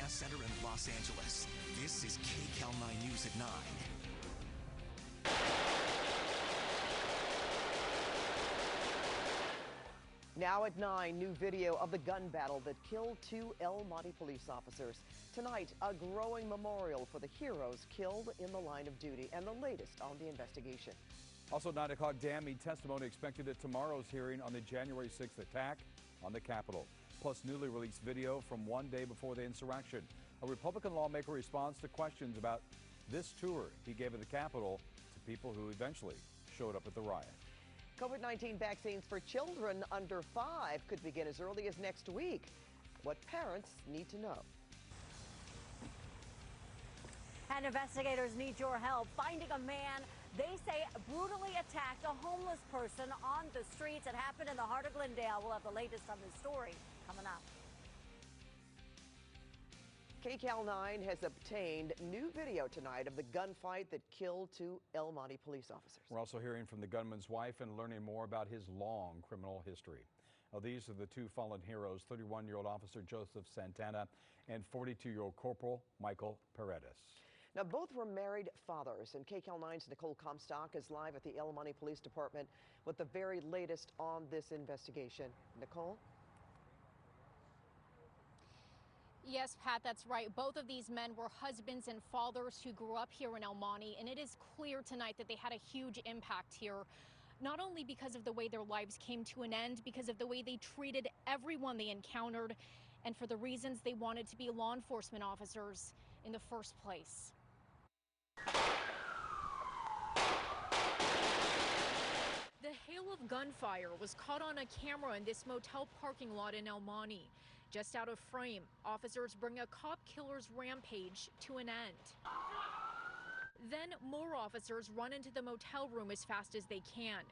Broadcast Center in Los Angeles. This is Kcal 9 News at 9. Now at 9, new video of the gun battle that killed 2 El Monte police officers. Tonight, a growing memorial for the heroes killed in the line of duty, and the latest on the investigation. Also, 9 o'clock, damning testimony expected at tomorrow's hearing on the January 6th attack on the Capitol. Plus, newly released video from one day before the insurrection. A Republican lawmaker responds to questions about this tour he gave at the Capitol to people who eventually showed up at the riot. COVID-19 vaccines for children under 5 could begin as early as next week. What parents need to know. And investigators need your help finding a man they say brutally attacked a homeless person on the streets. It happened in the heart of Glendale. We'll have the latest on this story coming up. Kcal 9 has obtained new video tonight of the gunfight that killed 2 El Monte police officers. We're also hearing from the gunman's wife and learning more about his long criminal history. Now, these are the 2 fallen heroes, 31-year-old Officer Joseph Santana and 42-year-old Corporal Michael Paredes. Now, both were married fathers, and Kcal 9's Nicole Comstock is live at the El Monte Police Department with the very latest on this investigation. Nicole? Yes, Pat, that's right. Both of these men were husbands and fathers who grew up here in El Monte, and it is clear tonight that they had a huge impact here. Not only because of the way their lives came to an end, because of the way they treated everyone they encountered, and for the reasons they wanted to be law enforcement officers in the first place. The hail of gunfire was caught on a camera in this motel parking lot in El Monte. Just out of frame, officers bring a cop killer's rampage to an end. Then more officers run into the motel room as fast as they can.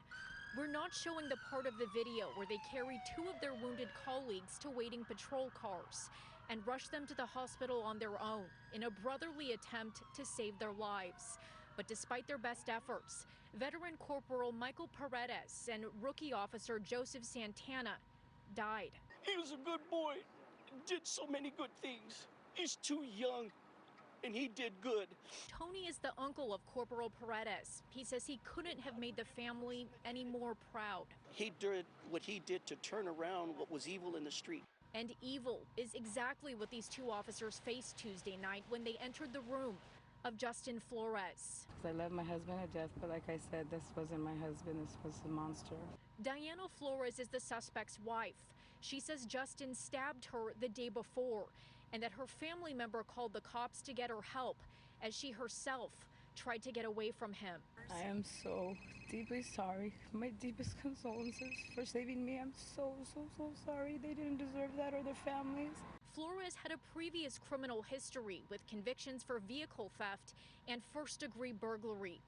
We're not showing the part of the video where they carry 2 of their wounded colleagues to waiting patrol cars and rush them to the hospital on their own in a brotherly attempt to save their lives. But despite their best efforts, veteran Corporal Michael Paredes and rookie officer Joseph Santana died. He was a good boy, did so many good things. He's too young, and he did good. Tony is the uncle of Corporal Paredes. He says he couldn't have made the family any more proud. He did what he did to turn around what was evil in the street. And evil is exactly what these 2 officers faced Tuesday night when they entered the room of Justin Flores. I love my husband to death, but like I said, this wasn't my husband, this was a monster. Diana Flores is the suspect's wife. She says Justin stabbed her the day before and that her family member called the cops to get her help as she herself tried to get away from him. I am so deeply sorry. My deepest condolences for saving me. I'm so sorry. They didn't deserve that, or their families. Flores had a previous criminal history with convictions for vehicle theft and first-degree burglary.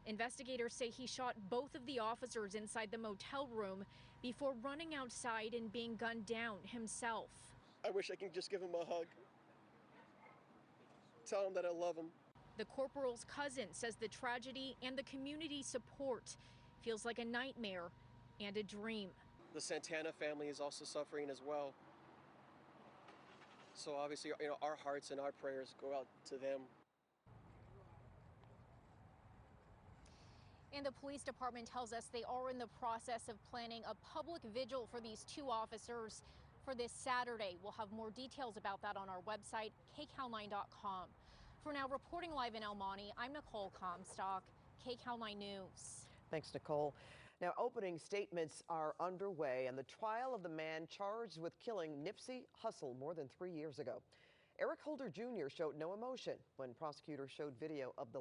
Investigators say he shot both of the officers inside the motel room before running outside and being gunned down himself. I wish I could just give him a hug. Tell him that I love him. The corporal's cousin says the tragedy and the community support feels like a nightmare and a dream. The Santana family is also suffering as well. So obviously, our hearts and our prayers go out to them. And the police department tells us they are in the process of planning a public vigil for these 2 officers for this Saturday. We'll have more details about that on our website, kcal9.com. For now, reporting live in El Monte, I'm Nicole Comstock, Kcal 9 News. Thanks, Nicole. Now, opening statements are underway in the trial of the man charged with killing Nipsey Hussle more than 3 years ago. Eric Holder Jr. showed no emotion when prosecutors showed video of the